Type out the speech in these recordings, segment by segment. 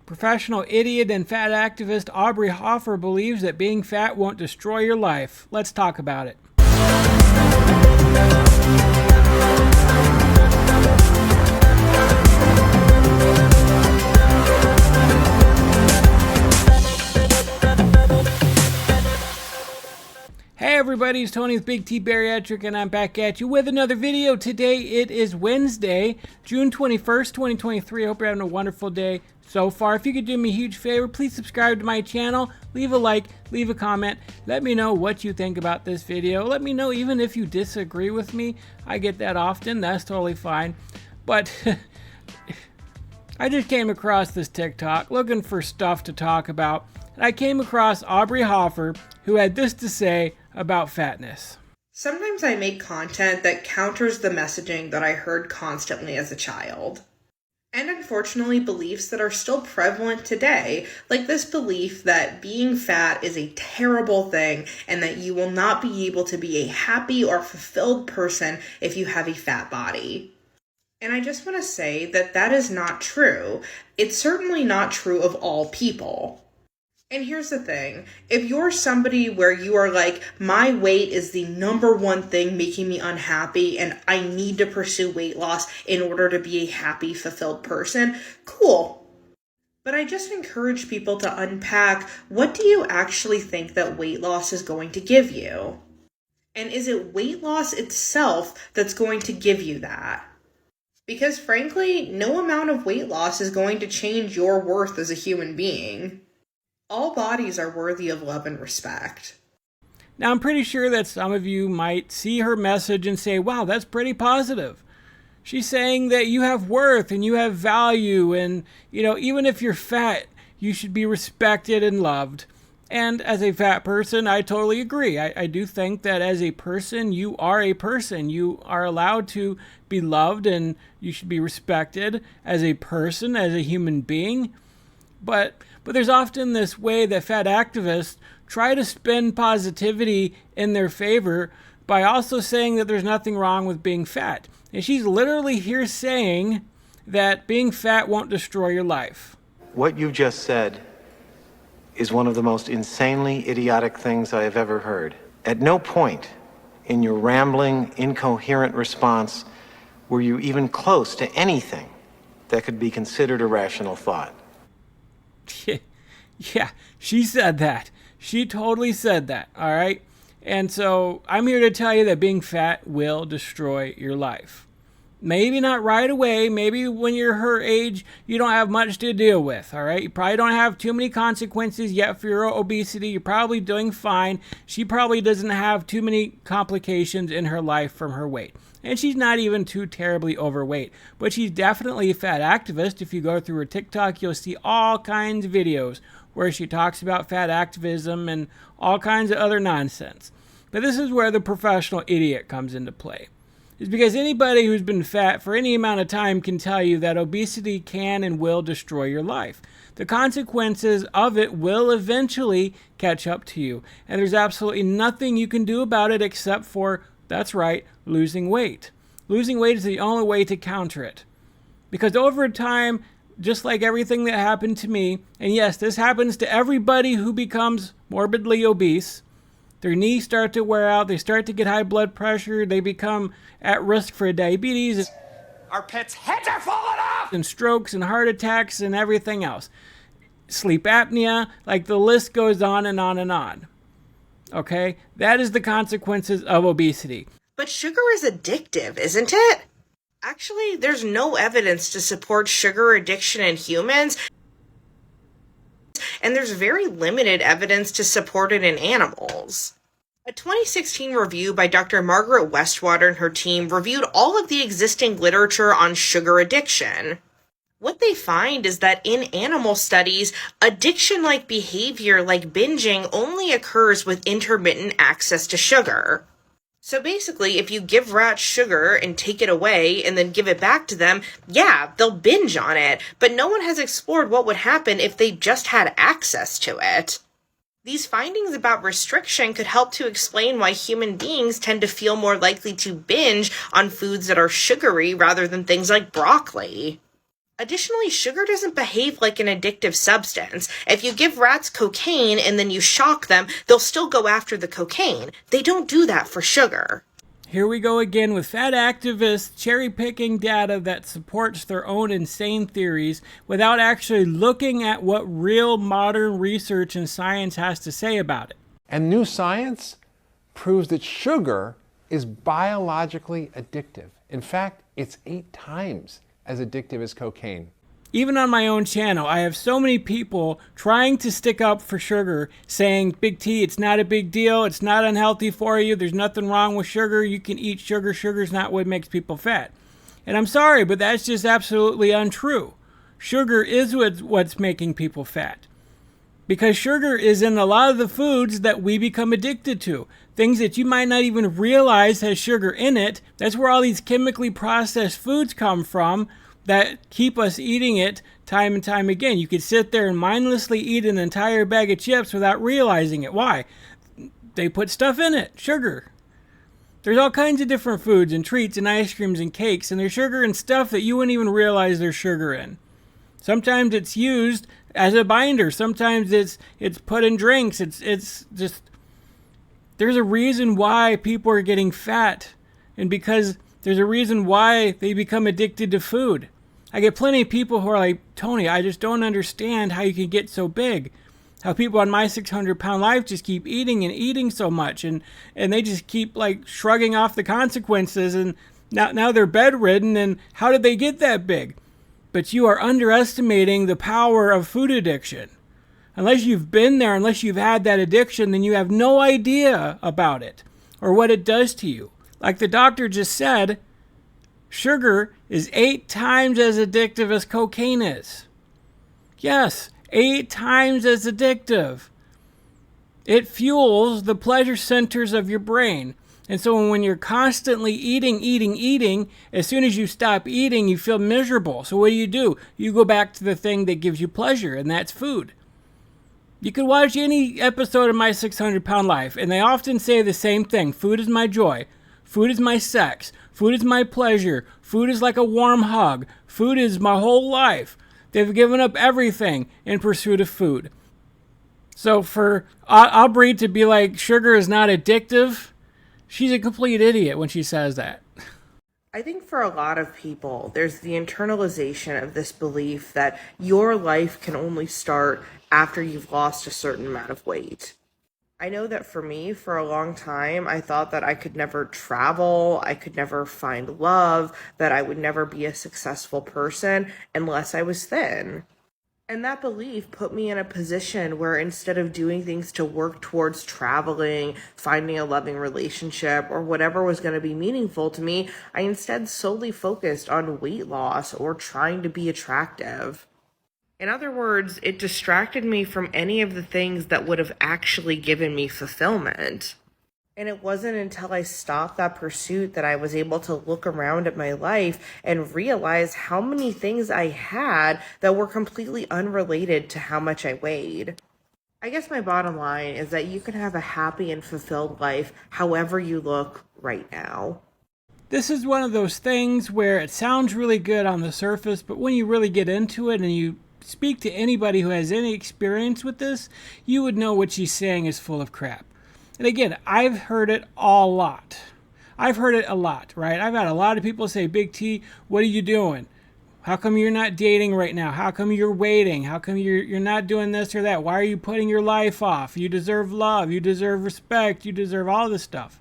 Professional idiot and fat activist Aubrey Hoffer believes that being fat won't destroy your life. Let's talk about it. Hey everybody, it's Tony with Big T Bariatric and I'm back at you with another video. Today it is Wednesday, June 21st, 2023. I hope you're having a wonderful day so far. If you could do me a huge favor, please subscribe to my channel, leave a like, leave a comment, let me know what you think about this video. Let me know even if you disagree with me. I get that often, that's totally fine. But I just came across this TikTok looking for stuff to talk about. And I came across Aubrey Hoffer, who had this to say about fatness. Sometimes I make content that counters the messaging that I heard constantly as a child. And unfortunately, beliefs that are still prevalent today, like this belief that being fat is a terrible thing and that you will not be able to be a happy or fulfilled person if you have a fat body. And I just want to say that that is not true. It's certainly not true of all people. And here's the thing, if you're somebody where you are like, my weight is the number one thing making me unhappy and I need to pursue weight loss in order to be a happy, fulfilled person, cool. But I just encourage people to unpack, what do you actually think that weight loss is going to give you? And is it weight loss itself that's going to give you that? Because frankly, no amount of weight loss is going to change your worth as a human being. All bodies are worthy of love and respect. Now, I'm pretty sure that some of you might see her message and say, wow, that's pretty positive. She's saying that you have worth and you have value and, even if you're fat, you should be respected and loved. And as a fat person, I totally agree. I do think that as a person, you are a person. You are allowed to be loved and you should be respected as a person, as a human being. But there's often this way that fat activists try to spin positivity in their favor by also saying that there's nothing wrong with being fat. And she's literally here saying that being fat won't destroy your life. What you just said is one of the most insanely idiotic things I have ever heard. At no point in your rambling, incoherent response were you even close to anything that could be considered a rational thought. Yeah, she said that. She totally said that, all right? And so I'm here to tell you that being fat will destroy your life. Maybe not right away. Maybe when you're her age, you don't have much to deal with, all right? You probably don't have too many consequences yet for your obesity. You're probably doing fine. She probably doesn't have too many complications in her life from her weight. And she's not even too terribly overweight. But she's definitely a fat activist. If you go through her TikTok, you'll see all kinds of videos where she talks about fat activism and all kinds of other nonsense. But this is where the professional idiot comes into play. It's because anybody who's been fat for any amount of time can tell you that obesity can and will destroy your life. The consequences of it will eventually catch up to you. And there's absolutely nothing you can do about it except for, that's right, losing weight. Losing weight is the only way to counter it. Because over time, just like everything that happened to me, and yes, this happens to everybody who becomes morbidly obese, their knees start to wear out, they start to get high blood pressure, they become at risk for diabetes. Our pets' heads are falling off! And strokes and heart attacks and everything else. Sleep apnea, like the list goes on and on and on. Okay? That is the consequences of obesity. But sugar is addictive, isn't it? Actually, there's no evidence to support sugar addiction in humans, and there's very limited evidence to support it in animals. A 2016 review by Dr. Margaret Westwater and her team reviewed all of the existing literature on sugar addiction. What they find is that in animal studies, addiction-like behavior like binging only occurs with intermittent access to sugar. So basically, if you give rats sugar and take it away and then give it back to them, yeah, they'll binge on it, but no one has explored what would happen if they just had access to it. These findings about restriction could help to explain why human beings tend to feel more likely to binge on foods that are sugary rather than things like broccoli. Additionally, sugar doesn't behave like an addictive substance. If you give rats cocaine and then you shock them, they'll still go after the cocaine. They don't do that for sugar. Here we go again with fat activists cherry-picking data that supports their own insane theories without actually looking at what real modern research and science has to say about it. And new science proves that sugar is biologically addictive. In fact, it's 8 times as addictive as cocaine. Even on my own channel, I have so many people trying to stick up for sugar, saying, Big T, it's not a big deal, it's not unhealthy for you, there's nothing wrong with sugar, you can eat sugar, sugar's not what makes people fat. And I'm sorry, but that's just absolutely untrue. Sugar is what's making people fat. Because sugar is in a lot of the foods that we become addicted to. Things that you might not even realize has sugar in it. That's where all these chemically processed foods come from that keep us eating it time and time again. You could sit there and mindlessly eat an entire bag of chips without realizing it. Why? They put stuff in it, sugar. There's all kinds of different foods and treats and ice creams and cakes, and there's sugar and stuff that you wouldn't even realize there's sugar in. Sometimes it's used as a binder. Sometimes it's put in drinks. It's just, there's a reason why people are getting fat, and because there's a reason why they become addicted to food. I get plenty of people who are like, Tony, I just don't understand how you can get so big. How people on my 600-pound life just keep eating and eating so much, and they just keep like shrugging off the consequences, and now they're bedridden, and how did they get that big? But you are underestimating the power of food addiction. Unless you've been there, unless you've had that addiction, then you have no idea about it or what it does to you. Like the doctor just said, sugar is 8 times as addictive as cocaine is. Yes, 8 times as addictive. It fuels the pleasure centers of your brain. And so when you're constantly eating, as soon as you stop eating, you feel miserable. So what do? You go back to the thing that gives you pleasure, and that's food. You could watch any episode of My 600-Pound Life, and they often say the same thing. Food is my joy. Food is my sex. Food is my pleasure. Food is like a warm hug. Food is my whole life. They've given up everything in pursuit of food. So for Aubrey to be like, sugar is not addictive, she's a complete idiot when she says that. I think for a lot of people, there's the internalization of this belief that your life can only start after you've lost a certain amount of weight. I know that for me, for a long time, I thought that I could never travel, I could never find love, that I would never be a successful person unless I was thin. And that belief put me in a position where instead of doing things to work towards traveling, finding a loving relationship, or whatever was going to be meaningful to me, I instead solely focused on weight loss or trying to be attractive. In other words, it distracted me from any of the things that would have actually given me fulfillment. And it wasn't until I stopped that pursuit that I was able to look around at my life and realize how many things I had that were completely unrelated to how much I weighed. I guess my bottom line is that you can have a happy and fulfilled life however you look right now. This is one of those things where it sounds really good on the surface, but when you really get into it and you speak to anybody who has any experience with this, you would know what she's saying is full of crap. And again, I've heard it a lot. I've heard it a lot, right? I've had a lot of people say, Big T, what are you doing? How come you're not dating right now? How come you're waiting? How come you're not doing this or that? Why are you putting your life off? You deserve love. You deserve respect. You deserve all this stuff.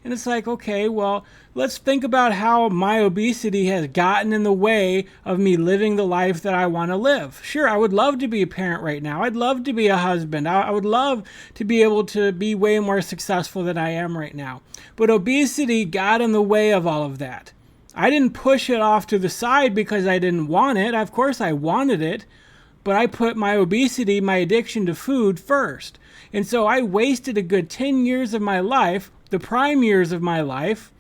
And it's like, okay, well, let's think about how my obesity has gotten in the way of me living the life that I want to live. Sure, I would love to be a parent right now. I'd love to be a husband. I would love to be able to be way more successful than I am right now. But obesity got in the way of all of that. I didn't push it off to the side because I didn't want it. Of course I wanted it, but I put my obesity, my addiction to food first. And so I wasted a good 10 years of my life, the prime years of my life,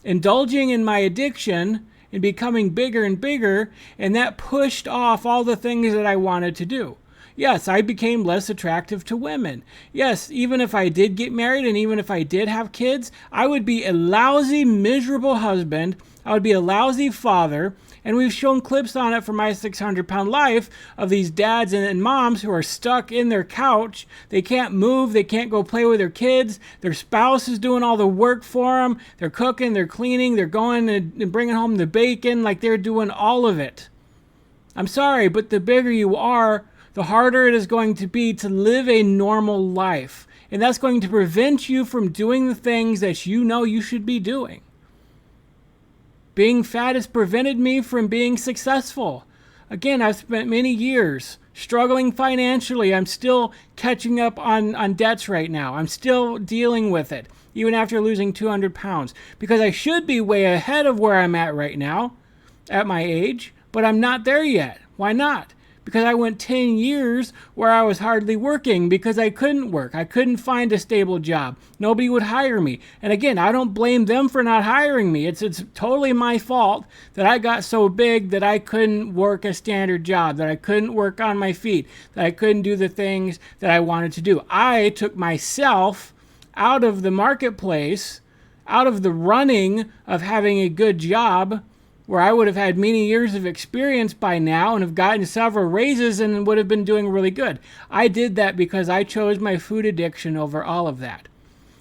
indulging in my addiction and becoming bigger and bigger, and that pushed off all the things that I wanted to do. Yes, I became less attractive to women. Yes, even if I did get married and even if I did have kids, I would be a lousy, miserable husband. I would be a lousy father, And we've shown clips on it for My 600 Pound Life of these dads and moms who are stuck in their couch. They can't move. They can't go play with their kids. Their spouse is doing all the work for them. They're cooking. They're cleaning. They're going and bringing home the bacon. Like, they're doing all of it. I'm sorry, but the bigger you are, the harder it is going to be to live a normal life. And that's going to prevent you from doing the things that you know you should be doing. Being fat has prevented me from being successful. Again, I've spent many years struggling financially. I'm still catching up on debts right now. I'm still dealing with it, even after losing 200 pounds. Because I should be way ahead of where I'm at right now, at my age, but I'm not there yet. Why not? Because I went 10 years where I was hardly working because I couldn't work. I couldn't find a stable job. Nobody would hire me. And again, I don't blame them for not hiring me. It's totally my fault that I got so big that I couldn't work a standard job, that I couldn't work on my feet, that I couldn't do the things that I wanted to do. I took myself out of the marketplace, out of the running of having a good job, where I would have had many years of experience by now and have gotten several raises and would have been doing really good. I did that because I chose my food addiction over all of that.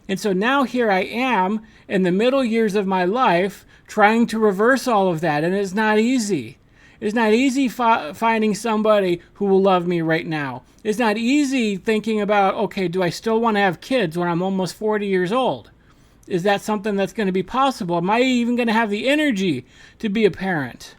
And so now here I am in the middle years of my life trying to reverse all of that, and it's not easy. It's not easy finding somebody who will love me right now. It's not easy thinking about, okay, do I still want to have kids when I'm almost 40 years old? Is that something that's going to be possible? Am I even going to have the energy to be a parent?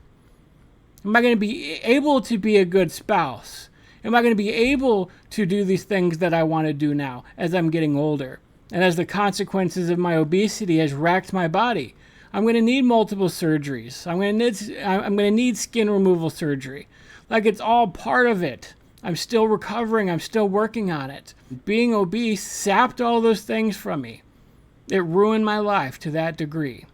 Am I going to be able to be a good spouse? Am I going to be able to do these things that I want to do now as I'm getting older? And as the consequences of my obesity has racked my body, I'm going to need multiple surgeries. I'm going to need skin removal surgery. Like, it's all part of it. I'm still recovering. I'm still working on it. Being obese sapped all those things from me. It ruined my life to that degree.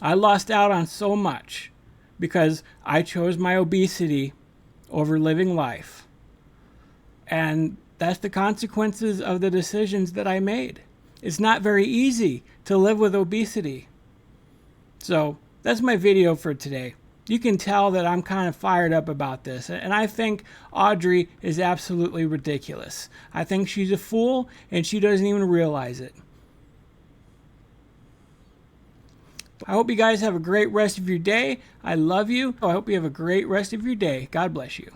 I lost out on so much because I chose my obesity over living life. And that's the consequences of the decisions that I made. It's not very easy to live with obesity. So that's my video for today. You can tell that I'm kind of fired up about this. And I think Aubrey is absolutely ridiculous. I think she's a fool and she doesn't even realize it. I hope you guys have a great rest of your day. I love you. I hope you have a great rest of your day. God bless you.